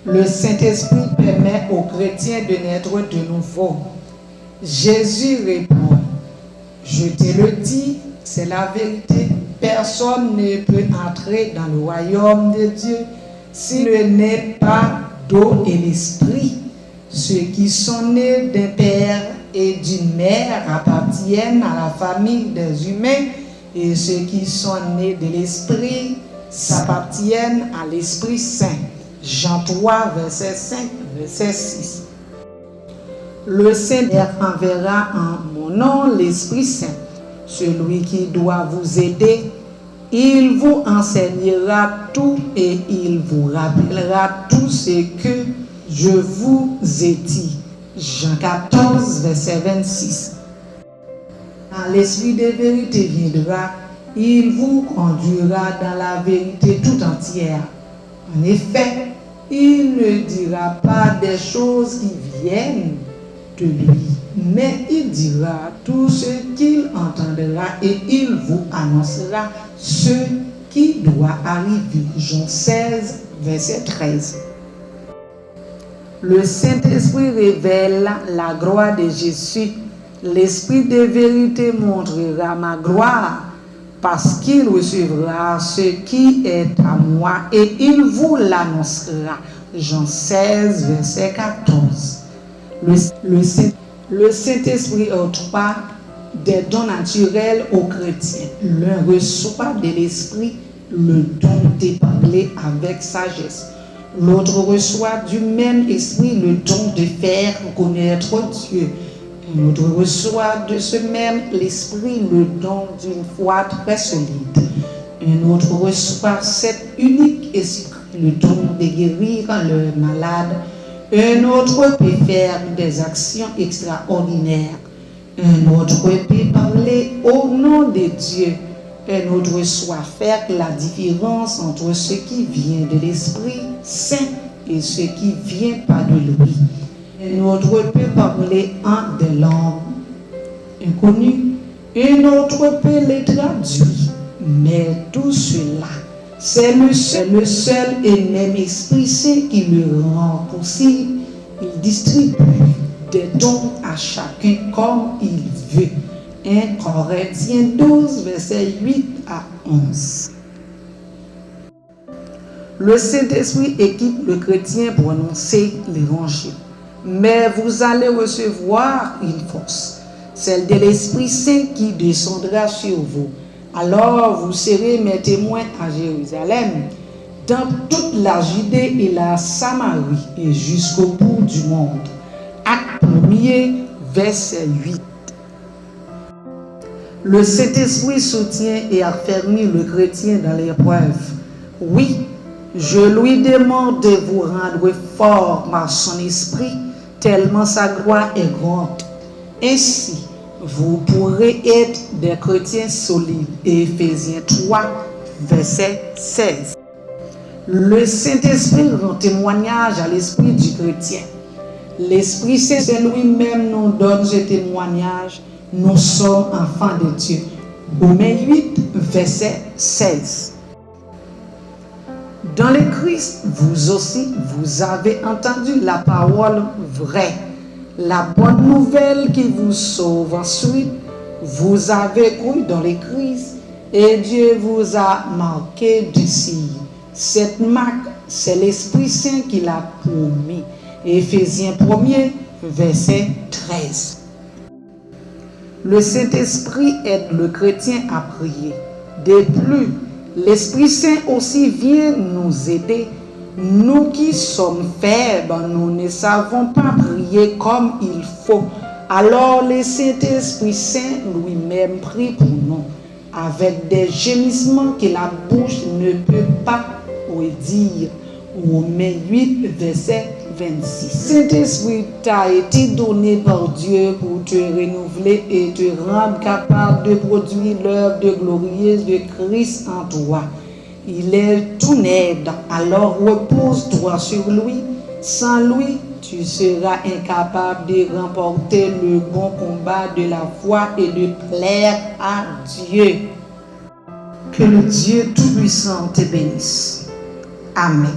Le Saint-Esprit permet aux chrétiens de naître de nouveau. Jésus répond, je te le dis, c'est la vérité, personne ne peut entrer dans le royaume de Dieu s'il n'est pas d'eau et l'esprit. Ceux qui sont nés d'un père et d'une mère appartiennent à la famille des humains, et ceux qui sont nés de l'esprit s'appartiennent à l'Esprit Saint. Jean 3, verset 5, verset 6. Le Seigneur enverra en mon nom l'Esprit Saint, celui qui doit vous aider. Il vous enseignera tout et il vous rappellera tout ce que je vous ai dit. Jean 14, verset 26. Quand l'Esprit de vérité viendra, il vous conduira dans la vérité tout entière. En effet, il ne dira pas des choses qui viennent de lui, mais il dira tout ce qu'il entendra et il vous annoncera ce qui doit arriver. Jean 16, verset 13. Le Saint-Esprit révèle la gloire de Jésus. L'Esprit de vérité montrera ma gloire, parce qu'il recevra ce qui est à moi et il vous l'annoncera. Jean 16, verset 14. Le Saint-Esprit octroie des dons naturels aux chrétiens. L'un reçoit de l'Esprit le don de parler avec sagesse. L'autre reçoit du même esprit le don de faire connaître Dieu. Un autre reçoit de ce même l'esprit le don d'une foi très solide. Un autre reçoit cet unique esprit le don de guérir le malade. Un autre peut faire des actions extraordinaires. Un autre peut parler au nom de Dieu. Un autre soit faire la différence entre ce qui vient de l'Esprit Saint et ce qui vient pas de lui. Un autre peut parler en des langues inconnues. Un autre peut les traduire. Mais tout cela, c'est le seul et même Esprit Saint qui le rend possible. Il distribue des dons à chacun comme il veut. 1 Corinthiens 12, verset 8 à 11. Le Saint-Esprit équipe le chrétien pour annoncer l'évangile. Mais vous allez recevoir une force, celle de l'Esprit Saint qui descendra sur vous. Alors vous serez mes témoins à Jérusalem, dans toute la Judée et la Samarie et jusqu'au bout du monde. Acte 1er, verset 8. Le Saint-Esprit soutient et affermit le chrétien dans l'épreuve. Oui, je lui demande de vous rendre fort par son esprit, tellement sa gloire est grande. Ainsi, vous pourrez être des chrétiens solides. Éphésiens 3, verset 16. Le Saint-Esprit rend témoignage à l'esprit du chrétien. L'Esprit Saint lui-même nous donne ce témoignage. Nous sommes enfants de Dieu. Romains 8, verset 16. Dans le Christ, vous aussi, vous avez entendu la parole vraie, la bonne nouvelle qui vous sauve. Ensuite, vous avez cru dans le Christ et Dieu vous a marqué du signe. Cette marque, c'est l'Esprit Saint qui l'a promis. Éphésiens 1er, verset 13. Le Saint-Esprit aide le chrétien à prier. De plus, l'Esprit Saint aussi vient nous aider. Nous qui sommes faibles, nous ne savons pas prier comme il faut. Alors le Saint-Esprit Saint lui-même prie pour nous, avec des gémissements que la bouche ne peut pas dire. Romains 8, verset 26. Saint-Esprit t'a été donné par Dieu pour te renouveler et te rendre capable de produire l'œuvre de glorieuse de Christ en toi. Il est tout net, alors repose-toi sur lui. Sans lui, tu seras incapable de remporter le bon combat de la foi et de plaire à Dieu. Que le Dieu Tout-Puissant te bénisse. Amen.